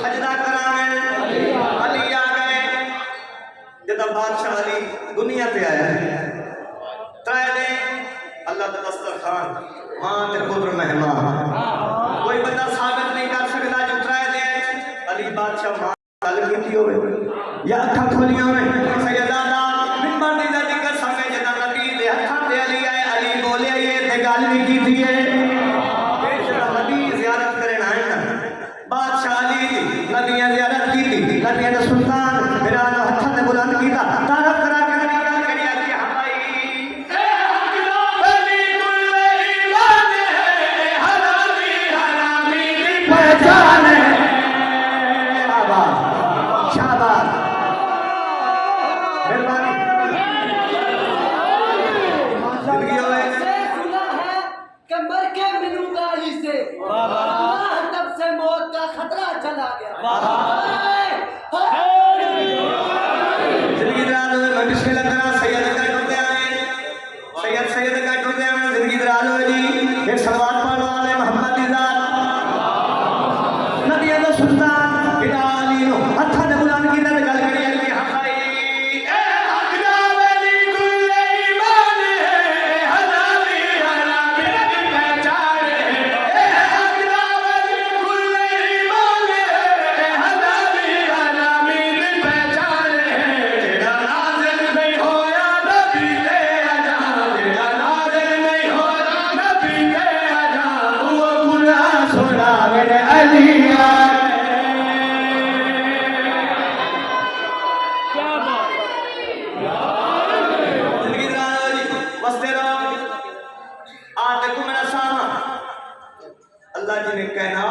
सजदा करावे अली आ गए जदा बादशाह अली दुनिया पे आया त्रै ने अल्लाह दा दस्तरखान मां ते पुत्र मेहमान कोई बंदा साबित नहीं कर सकता जो त्रै दे अली बादशाह मां गल कीती होवे या अखां खोलियां होवे सैयदादा मिंबर दी जिक्र समय जदा नबी दे हत्थां ते अली आए अली बोले ये ते गल भी कीती है नबी ज़ियारत करन आए ना बादशाह अली नबियां ज़ियारत की नबियां दा सुल्तान मेरा हत्थां ते बुलंद कीता तारफ करा के नबी गल करी कि हां भाई ए हकला अली कुल ईमान है हरामी हरामी दी पहचान है शाबाश शाबाश मेहरबानी जिंदगी होवे सुना है कि मर के मिलूंगा इसे तब से मौत का खतरा चला गया जिंदगी दराज होवे मैं बिस्मिल्लाह करा सैयद का टुरदे आए सैयद का टुरदे आए जिंदगी दराज होवे जी एक सलवात पढ़ने वाले मोहम्मद दी जात नबियां दा सुल्तान बिना अली नो हत्थां ते बुलंद कीता ते गल करी कि हां भाई ए हकला अली कुल ईमान है हरामी हरामी दी पहचान है ए हकला अली कुल ईमान है हरामी हरामी दी पहचान है जेड़ा नाज़िल नहीं होया नबी ते अजा जेड़ा नाज़िल नहीं होया नबी ते अजा वो कुरान सुनावे अली जिंदगी दराज बसते रहो आज देखो मेरा सामा अल्लाह जी ने कहना